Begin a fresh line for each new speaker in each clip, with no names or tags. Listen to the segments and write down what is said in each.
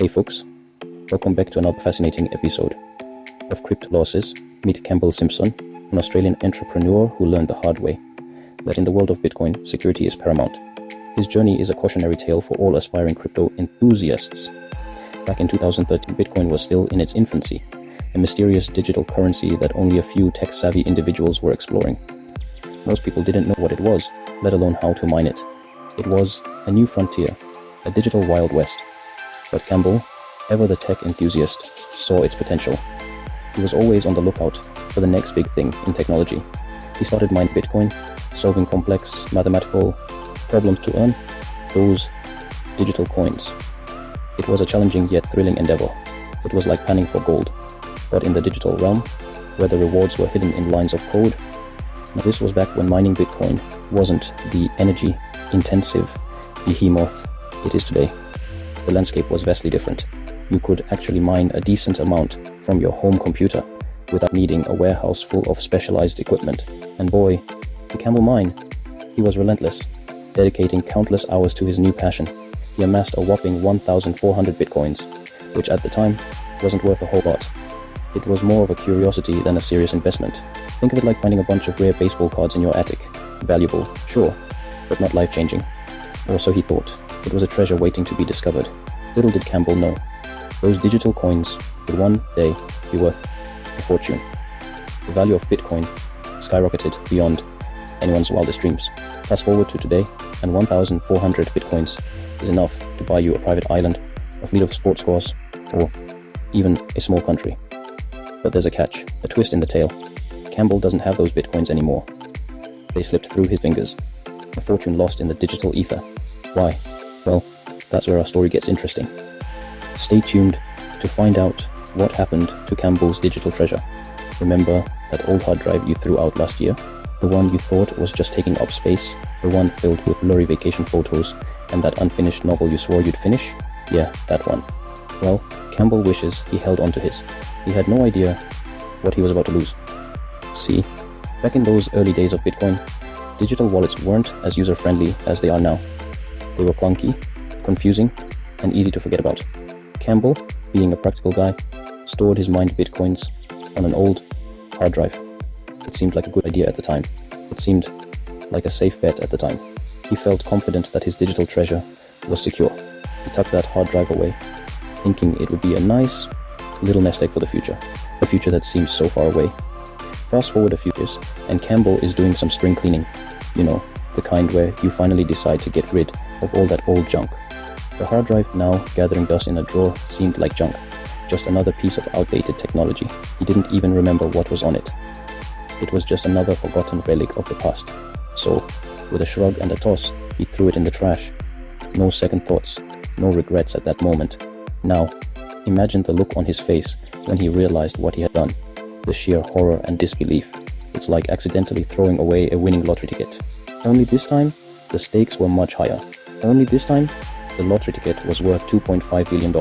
Hey folks, welcome back to another fascinating episode of Crypto Losses. Meet Campbell Simpson, an Australian entrepreneur who learned the hard way that in the world of Bitcoin, security is paramount. His journey is a cautionary tale for all aspiring crypto enthusiasts. Back in 2013, Bitcoin was still in its infancy, a mysterious digital currency that only a few tech-savvy individuals were exploring. Most people didn't know what it was, let alone how to mine it. It was a new frontier, a digital Wild West. But Campbell, ever the tech enthusiast, saw its potential. He was always on the lookout for the next big thing in technology. He started mining Bitcoin, solving complex mathematical problems to earn those digital coins. It was a challenging yet thrilling endeavor. It was like panning for gold, but in the digital realm, where the rewards were hidden in lines of code. Now, this was back when mining Bitcoin wasn't the energy-intensive behemoth it is today. The landscape was vastly different. You could actually mine a decent amount from your home computer without needing a warehouse full of specialized equipment. And boy, to Campbell mine, he was relentless, dedicating countless hours to his new passion. He amassed a whopping 1,400 Bitcoins, which at the time wasn't worth a whole lot. It was more of a curiosity than a serious investment. Think of it like finding a bunch of rare baseball cards in your attic. Valuable, sure, but not life-changing. Or so he thought. It was a treasure waiting to be discovered. Little did Campbell know, those digital coins would one day be worth a fortune. The value of Bitcoin skyrocketed beyond anyone's wildest dreams. Fast forward to today, and 1,400 Bitcoins is enough to buy you a private island, a fleet of sports cars, or even a small country. But there's a catch, a twist in the tale. Campbell doesn't have those Bitcoins anymore. They slipped through his fingers, a fortune lost in the digital ether. Why? Well, that's where our story gets interesting. Stay tuned to find out what happened to Campbell's digital treasure. Remember that old hard drive you threw out last year? The one you thought was just taking up space? The one filled with blurry vacation photos and that unfinished novel you swore you'd finish? Yeah, that one. Well, Campbell wishes he held onto his. He had no idea what he was about to lose. See, back in those early days of Bitcoin, digital wallets weren't as user-friendly as they are now. They were clunky, confusing, and easy to forget about. Campbell, being a practical guy, stored his mined Bitcoins on an old hard drive. It seemed like a good idea at the time. It seemed like a safe bet at the time. He felt confident that his digital treasure was secure. He tucked that hard drive away, thinking it would be a nice little nest egg for the future, a future that seems so far away. Fast forward a few years, and Campbell is doing some spring cleaning. You know, the kind where you finally decide to get rid of all that old junk. The hard drive, now gathering dust in a drawer, seemed like junk, just another piece of outdated technology. He didn't even remember what was on it. It was just another forgotten relic of the past. So, with a shrug and a toss, he threw it in the trash. No second thoughts, no regrets at that moment. Now, imagine the look on his face when he realized what he had done. The sheer horror and disbelief. It's like accidentally throwing away a winning lottery ticket. Only this time, the stakes were much higher. Only this time, the lottery ticket was worth $2.5 billion.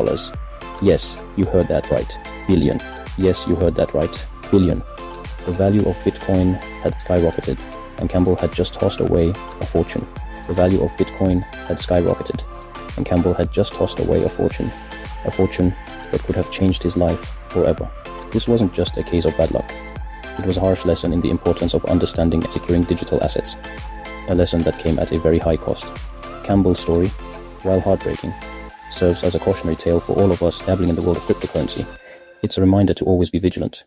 Yes, you heard that right. Billion. Yes, you heard that right. Billion. The value of Bitcoin had skyrocketed, and Campbell had just tossed away a fortune. The value of Bitcoin had skyrocketed, and Campbell had just tossed away a fortune. A fortune that could have changed his life forever. This wasn't just a case of bad luck. It was a harsh lesson in the importance of understanding and securing digital assets. A lesson that came at a very high cost. Campbell's story, while heartbreaking, serves as a cautionary tale for all of us dabbling in the world of cryptocurrency. It's a reminder to always be vigilant,